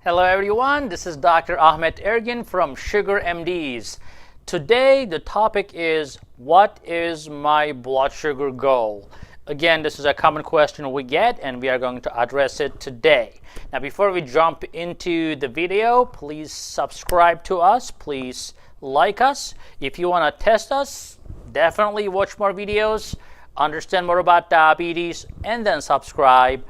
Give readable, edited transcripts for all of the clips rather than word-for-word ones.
Hello everyone, this is Dr. Ahmed Ergin from Sugar MDs. Today the topic is, what is my blood sugar goal? Again, this is a common question we get and we are going to address it today. Now before we jump into the video, please subscribe to us, please like us. If you want to test us, definitely watch more videos, understand more about diabetes, and then subscribe.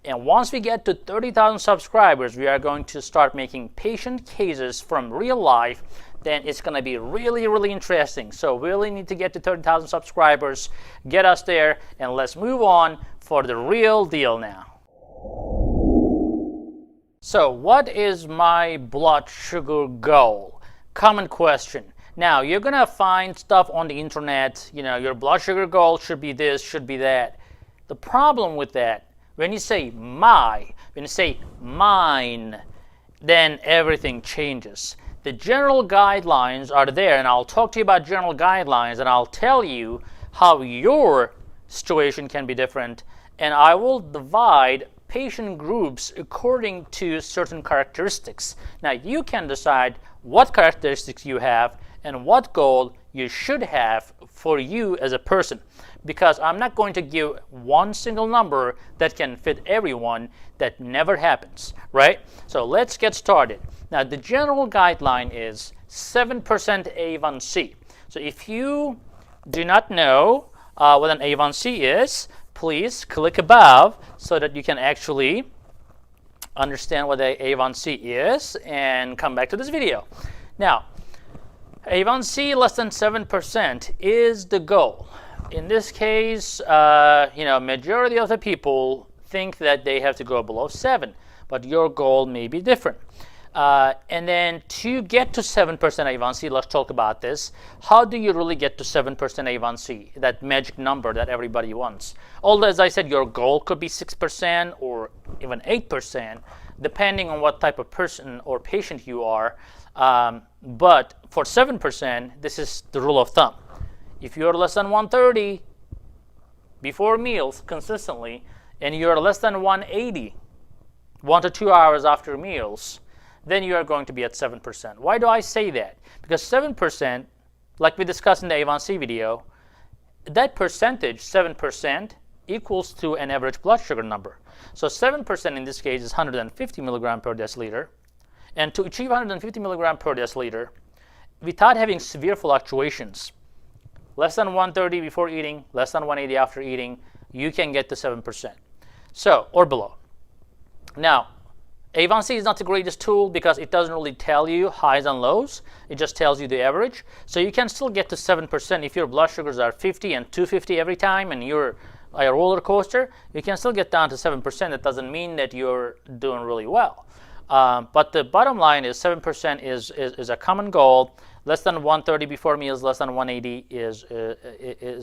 And once we get to 30,000 subscribers, we are going to start making patient cases from real life. Then it's going to be really, really interesting. So we really need to get to 30,000 subscribers, get us there, and let's move on for the real deal now. So what is my blood sugar goal? Common question. Now, you're going to find stuff on the internet, your blood sugar goal should be this, should be that. The problem with that, when you say mine, then everything changes. The general guidelines are there, and I'll talk to you about general guidelines, and I'll tell you how your situation can be different, and I will divide patient groups according to certain characteristics. Now, you can decide what characteristics you have and what goal you should have for you as a person, because I'm not going to give one single number that can fit everyone. That never happens, right? So let's get started. Now, the general guideline is 7% A1c. So if you do not know what an A1c is, please click above so that you can actually understand what a A1c is and come back to this video. Now, A1c less than 7% is the goal. In this case, majority of the people think that they have to go below 7, but your goal may be different. And then to get to 7% A1c, let's talk about this. How do you really get to 7% A1c, that magic number that everybody wants? Although, as I said, your goal could be 6% or even 8%, depending on what type of person or patient you are. But for 7%, this is the rule of thumb. If you're less than 130 before meals consistently, and you're less than 180 1 to 2 hours after meals, then you are going to be at 7%. Why do I say that? Because 7%, like we discussed in the A1c video, that percentage, 7%, equals to an average blood sugar number. So 7% in this case is 150 milligram per deciliter. And to achieve 150 milligram per deciliter, without having severe fluctuations, less than 130 before eating, less than 180 after eating, you can get to 7%. So, or below. Now, A1c is not the greatest tool because it doesn't really tell you highs and lows. It just tells you the average. So you can still get to 7% if your blood sugars are 50 and 250 every time and you're a roller coaster. You can still get down to 7%. That doesn't mean that you're doing really well. But the bottom line is 7% is a common goal. Less than 130 before meals, less than 180 is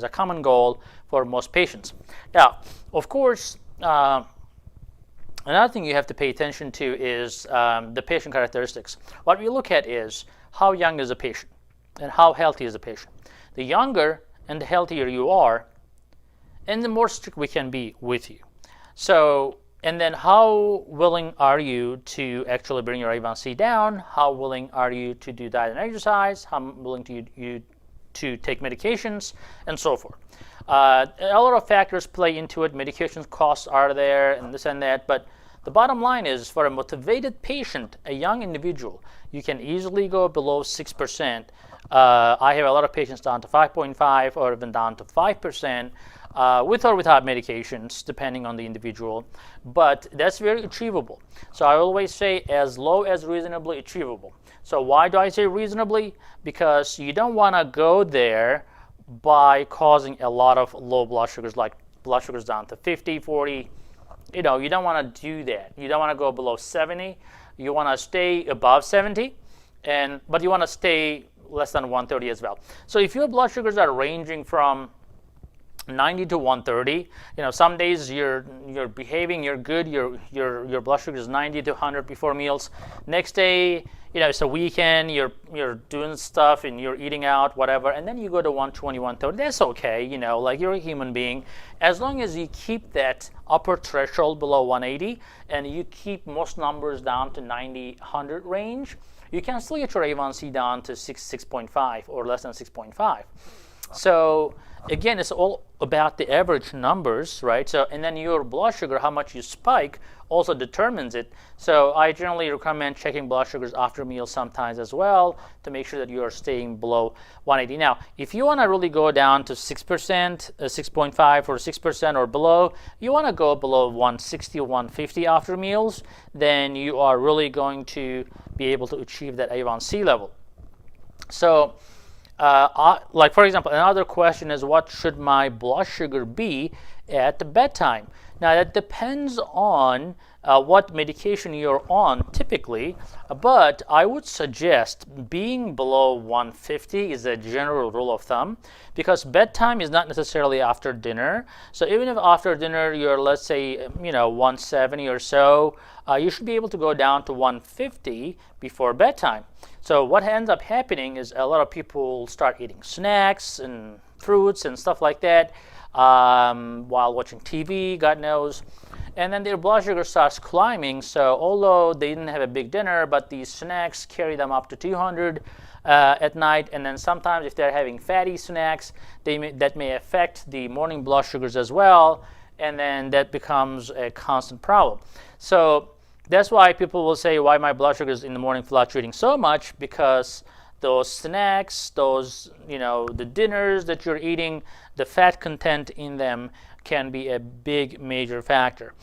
a common goal for most patients. Now, of course, another thing you have to pay attention to is the patient characteristics. What we look at is how young is a patient and how healthy is a patient. The younger and the healthier you are, and the more strict we can be with you. So, and then how willing are you to actually bring your A1c down? How willing are you to do diet and exercise? How willing you to take medications, and so forth. A lot of factors play into it. Medication costs are there and this and that. But the bottom line is, for a motivated patient, a young individual, you can easily go below 6%. I have a lot of patients down to 5.5 or even down to 5%. With or without medications, depending on the individual, but that's very achievable. So I always say as low as reasonably achievable. So why do I say reasonably? Because you don't want to go there by causing a lot of low blood sugars, like blood sugars down to 50, 40. You don't want to do that. You don't want to go below 70. You want to stay above 70, but you want to stay less than 130 as well. So if your blood sugars are ranging from 90 to 130. Some days you're behaving, you're good, your blood sugar is 90 to 100 before meals. Next day, it's a weekend, you're doing stuff and you're eating out, whatever, and then you go to 120, 130. That's okay, like you're a human being. As long as you keep that upper threshold below 180 and you keep most numbers down to 90, 100 range, you can still get your A1C down to 6.5 or less than 6.5. So again, it's all about the average numbers, right? So, and then your blood sugar, how much you spike, also determines it. So I generally recommend checking blood sugars after meals sometimes as well to make sure that you are staying below 180. Now, if you want to really go down to 6%, 6.5 or 6% or below, you want to go below 160 or 150 after meals, then you are really going to be able to achieve that A1C level. So, like for example, another question is, what should my blood sugar be at the bedtime? Now that depends on what medication you're on typically, but I would suggest being below 150 is a general rule of thumb, because bedtime is not necessarily after dinner. So even if after dinner you're, let's say, 170 or so, you should be able to go down to 150 before bedtime. So what ends up happening is a lot of people start eating snacks and fruits and stuff like that while watching TV, God knows. And then their blood sugar starts climbing. So although they didn't have a big dinner, but these snacks carry them up to 200 at night. And then sometimes if they're having fatty snacks, that may affect the morning blood sugars as well. And then that becomes a constant problem. So that's why people will say, why my blood sugar is in the morning fluctuating so much, because those snacks, the dinners that you're eating, the fat content in them can be a big major factor.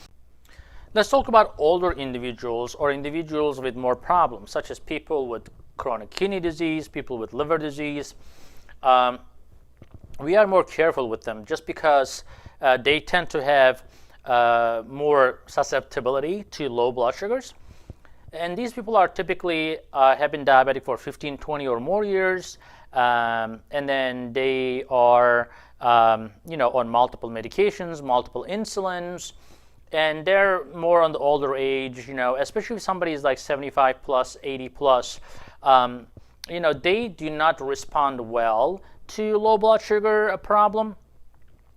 Let's talk about older individuals or individuals with more problems, such as people with chronic kidney disease, people with liver disease. We are more careful with them just because they tend to have more susceptibility to low blood sugars. And these people are typically have been diabetic for 15, 20 or more years, and then they are on multiple medications, multiple insulins, and they're more on the older age, especially if somebody is like 75 plus, 80 plus, they do not respond well to low blood sugar problem.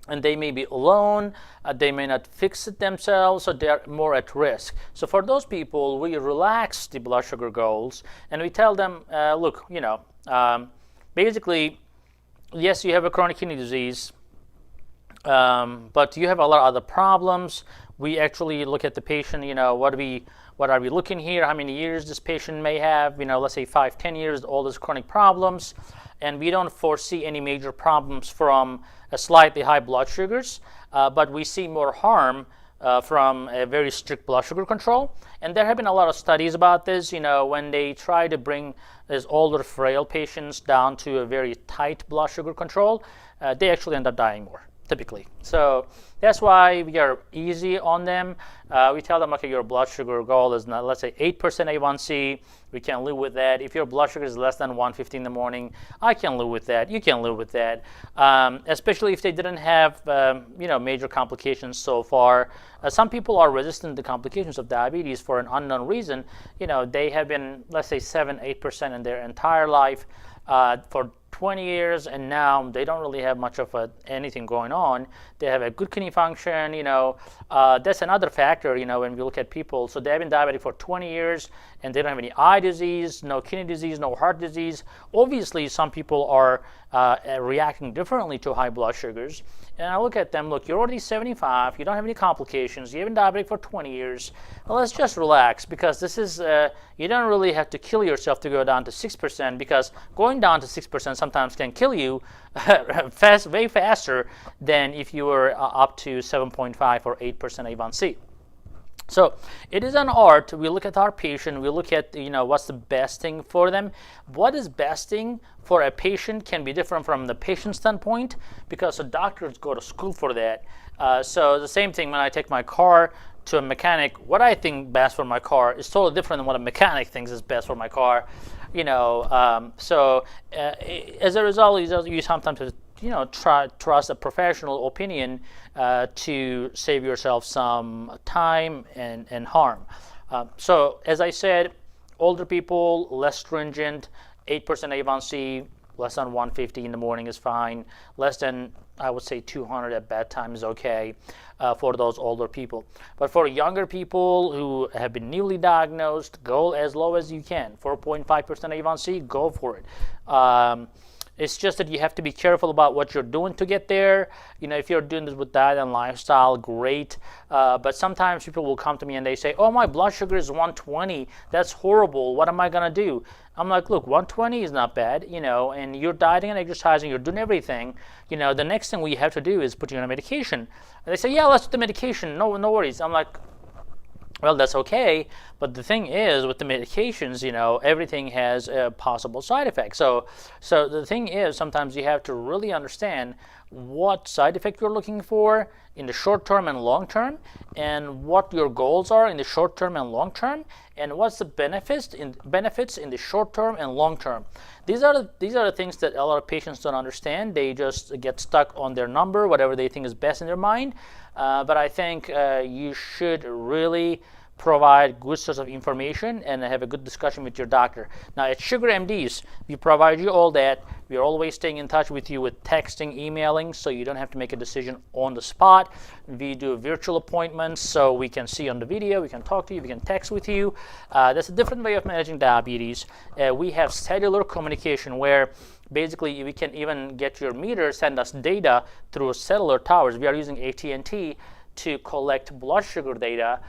And they may be alone, they may not fix it themselves, so they're more at risk. So for those people, we relax the blood sugar goals and we tell them, look, basically, yes, you have a chronic kidney disease, but you have a lot of other problems. We actually look at the patient, what are we looking here, how many years this patient may have, let's say 5, 10 years, all these chronic problems, and we don't foresee any major problems from a slightly high blood sugars, but we see more harm from a very strict blood sugar control. And there have been a lot of studies about this, when they try to bring these older frail patients down to a very tight blood sugar control, they actually end up dying more, typically. So that's why we are easy on them. We tell them, okay, your blood sugar goal is, not, let's say 8% A1C. We can live with that. If your blood sugar is less than 150 in the morning, I can live with that. You can live with that. Especially if they didn't have, major complications so far. Some people are resistant to complications of diabetes for an unknown reason. They have been, let's say 7, 8% in their entire life for 20 years, and now they don't really have much of anything going on. They have a good kidney function, that's another factor, when we look at people. So they've been diabetic for 20 years and they don't have any eye disease, no kidney disease, no heart disease. Obviously, some people are reacting differently to high blood sugars. And I look at them, look, you're already 75, you don't have any complications, you've been diabetic for 20 years. Well, let's just relax, because this is, you don't really have to kill yourself to go down to 6%, because going down to 6% sometimes can kill you way faster than if you were up to 7.5 or 8% A1C. So it is an art. We look at our patient, we look at what's the best thing for them. What is best thing for a patient can be different from the patient standpoint, because the doctors go to school for that. So the same thing when I take my car to a mechanic, what I think best for my car is totally different than what a mechanic thinks is best for my car. So as a result, you sometimes trust a professional opinion to save yourself some time and harm. So as I said, older people, less stringent, 8% A1c, less than 150 in the morning is fine. Less than, I would say, 200 at bedtime is okay for those older people. But for younger people who have been newly diagnosed, go as low as you can. 4.5% A1c, go for it. It's just that you have to be careful about what you're doing to get there. If you're doing this with diet and lifestyle, great. But sometimes people will come to me and they say, oh, my blood sugar is 120. That's horrible. What am I going to do? I'm like, look, 120 is not bad, and you're dieting and exercising, you're doing everything. The next thing we have to do is put you on a medication. And they say, yeah, let's do the medication. No worries. I'm like, well, that's okay, but the thing is, with the medications, everything has a possible side effect. So the thing is, sometimes you have to really understand what side effect you're looking for in the short term and long term, and what your goals are in the short term and long term, and what's the benefits in the short term and long term. These are the things that a lot of patients don't understand. They just get stuck on their number, whatever they think is best in their mind. But I think you should really provide good source of information and have a good discussion with your doctor. Now at Sugar MDs, we provide you all that. We are always staying in touch with you with texting, emailing, so you don't have to make a decision on the spot. We do virtual appointments, so we can see on the video, we can talk to you, we can text with you. That's a different way of managing diabetes. We have cellular communication where basically we can even get your meter, send us data through cellular towers. We are using AT&T to collect blood sugar data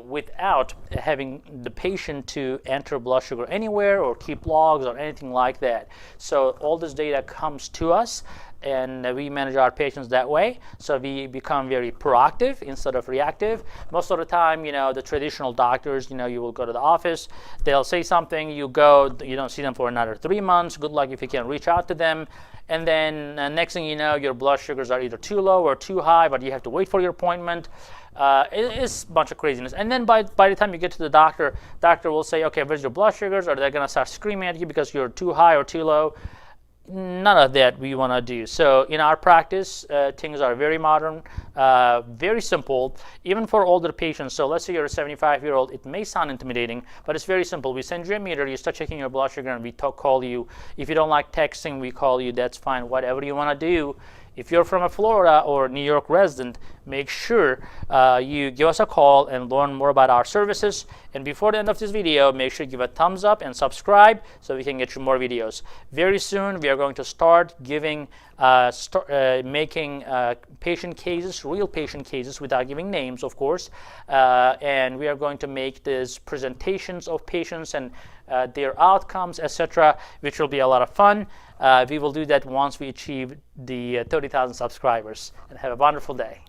without having the patient to enter blood sugar anywhere or keep logs or anything like that. So all this data comes to us, and we manage our patients that way. So we become very proactive instead of reactive. Most of the time, the traditional doctors, you will go to the office, they'll say something, you go, you don't see them for another 3 months. Good luck if you can reach out to them. And then next thing you know, your blood sugars are either too low or too high, but you have to wait for your appointment. It's a bunch of craziness. And then by the time you get to the doctor will say, okay, where's your blood sugars? Or they're going to start screaming at you because you're too high or too low. None of that we want to do. So in our practice, things are very modern, very simple, even for older patients. So let's say you're a 75-year-old, it may sound intimidating, but it's very simple. We send you a meter, you start checking your blood sugar, and we call you. If you don't like texting, we call you. That's fine. Whatever you want to do. If you're from a Florida or New York resident, make sure you give us a call and learn more about our services. And before the end of this video, make sure you give a thumbs up and subscribe so we can get you more videos. Very soon, we are going to start giving, making patient cases, real patient cases, without giving names, of course. And we are going to make these presentations of patients and their outcomes, etc., which will be a lot of fun. We will do that once we achieve the 30,000 subscribers. And have a wonderful day.